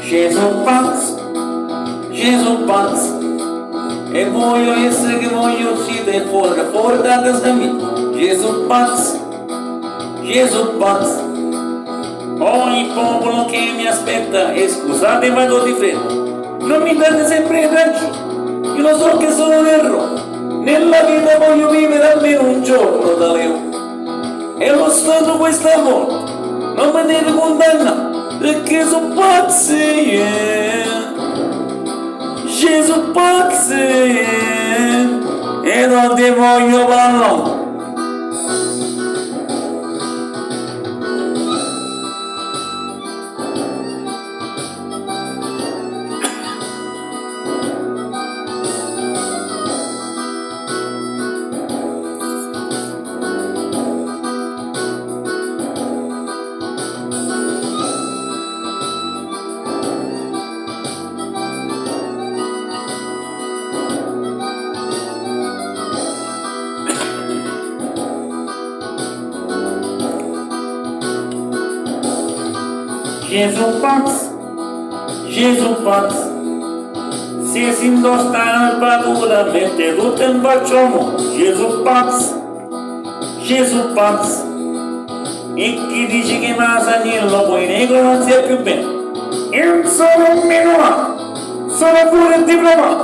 Gesù pazzo, e voglio essere che voglio uscire fuori da casa mia. Gesù pazzo, ogni popolo che mi aspetta, e scusate vado di fretta, non mi date sempre ragione, io lo so che sono un errore, nella vita voglio vivere almeno un giorno da leone, e lo stato questa volta, non mi deve condannare, perché sono pazzi, Gesù pazzi, e non ti voglio parlare. Gesù pazzo, se si indossa l'armatura mette tutto in facciamo, Gesù pazzo, e chi dice che Masaniello poi negro non sia più bene, io non sono un minore, sono pure diplomato,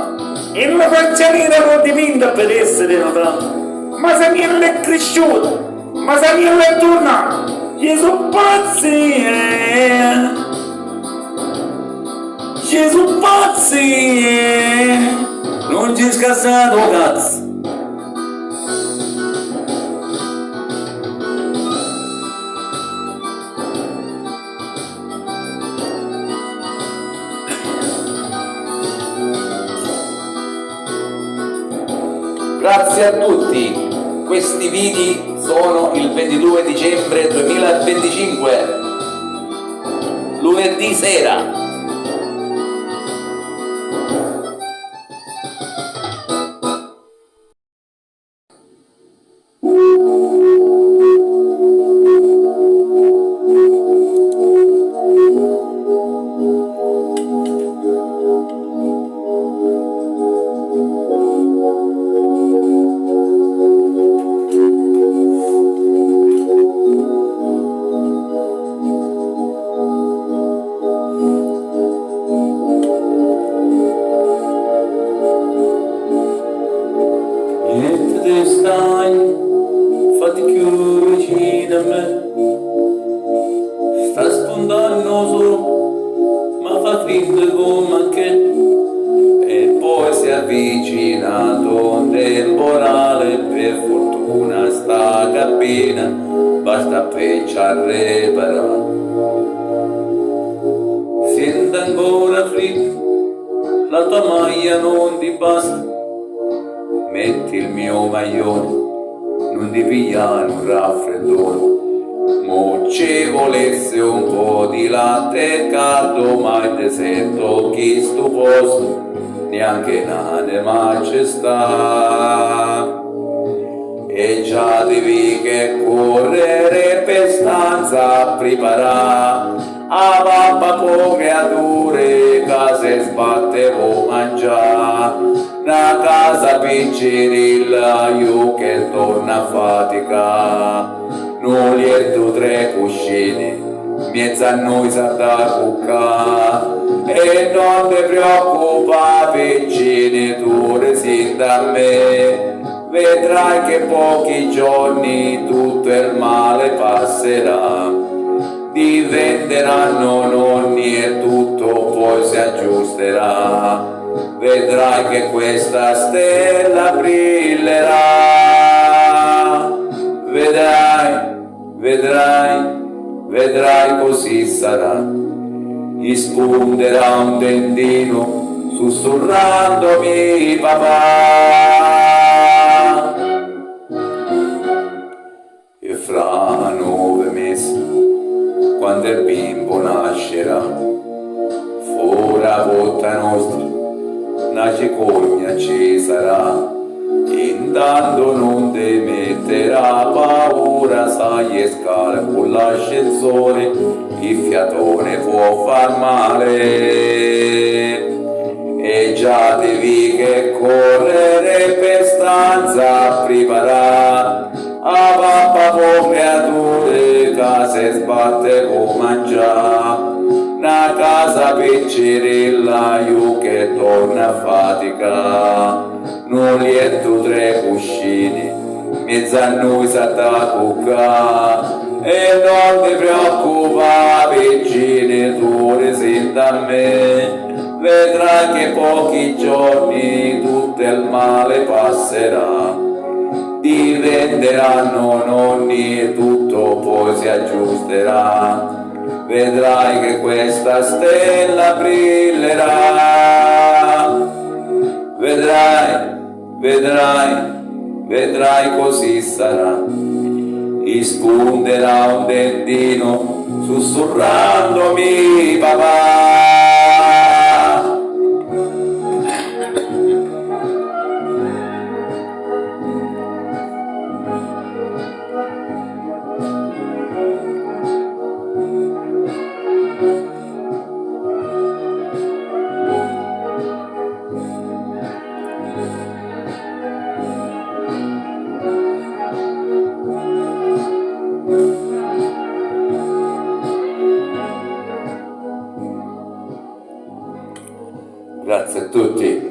e la faccia nera non dipinta per essere notato, Masaniello è cresciuto, Masaniello è tornato, Gesù pazzi, Gesù pazzi, non ci scassato cazzo. Grazie a tutti, questi video sono il 22 dicembre 2025, lunedì sera. Fatti più vicino a me, sta spuntando su, ma fa triste come che, e poi si è avvicinato un temporale, per fortuna sta cabina basta pecciare però. sento ancora freddo, la tua maglia non ti basta, Metti il mio maglione, non ti pigliare un raffreddore. Mo ci volesse un po' di latte caldo, ma il deserto chi sto posto, neanche nane ma ci sta. E già devi che correre per stanza preparare, a papà po' creature, case sbattevo mangiare. Una casa piccinilla, io che torna a fatica, non lieto tre cuscini, mezzo a noi sa da cucca, e non ti preoccupa piccini, tu resti da me, vedrai che pochi giorni tutto il male passerà, diventeranno nonni e tutto poi si aggiusterà. Vedrai che questa stella brillerà, vedrai così sarà, gli spunterà un dentino sussurrandomi papà, e fra 9 mesi quando il bimbo nascerà, fora volta nostra una cicogna ci sarà, in intanto non ti metterà paura, sai e scala con l'ascensore, il fiatone può far male. E già devi che correre per stanza preparare, a papà po' creature, case sbatte o mangiare. Una casa piccerella, io che torna a fatica, un letto, 3 cuscini, mezzo a noi s'atta cucca. E non ti preoccupare, genitori, senta a me, vedrai che pochi giorni tutto il male passerà. Diventeranno nonni e tutto poi si aggiusterà. Vedrai che questa stella brillerà, vedrai così sarà. Spunterà un dentino sussurrandomi papà. Grazie a tutti.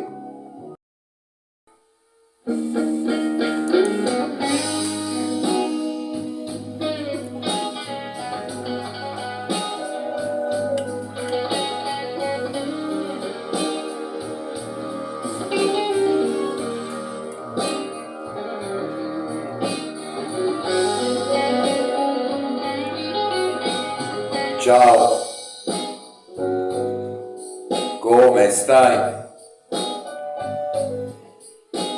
Ciao, come stai?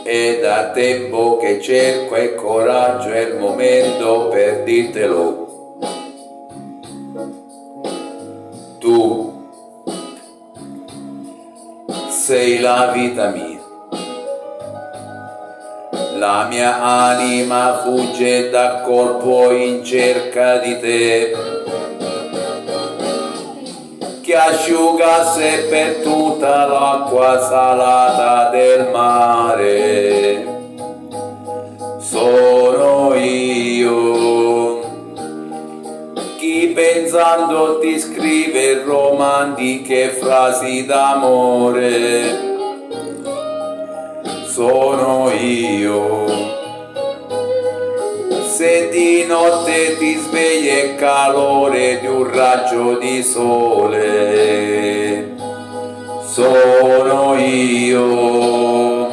È da tempo che cerco e coraggio è il momento per dirtelo. Tu sei la vita mia, la mia anima fugge dal corpo in cerca di te, che asciugasse per tutta l'acqua salata del mare. Sono io, chi pensando ti scrive romantiche frasi d'amore. Sono io, se di notte ti svegli il calore di un raggio di sole. Sono io,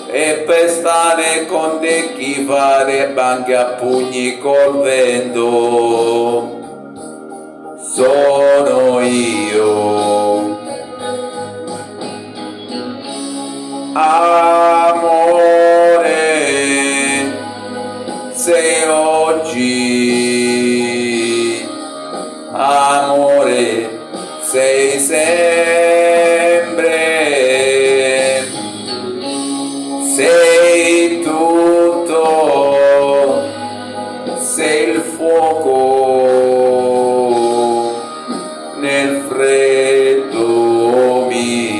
e per stare con te chi fare banche a pugni col vento. Sono io, amore, se oggi, amore, sei sempre, sei tutto, sei il fuoco nel freddo mio.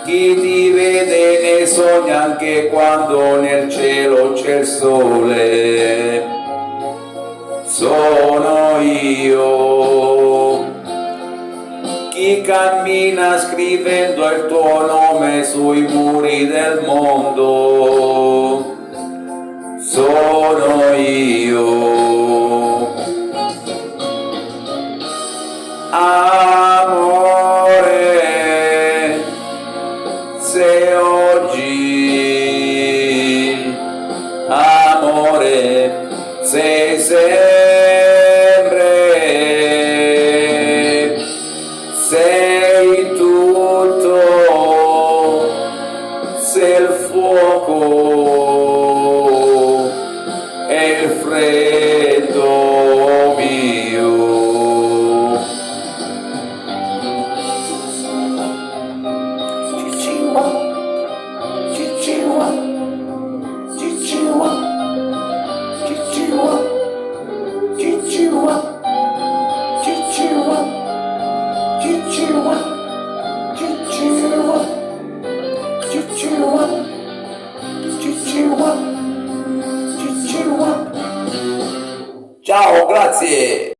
Chi ti vede ne sogna anche quando nel cielo c'è il sole. Sono io, chi cammina scrivendo il tuo nome sui muri del mondo. Sono io, amore, se oggi, amore, sei sempre, forse il fuoco e il freddo mio. Cicciwa, cicciwa, cicciwa, cicciwa, cicciwa, cicciwa, cicciwa, cicciwa, cicciwa, cicciwa, cicciwa. Ciao, grazie!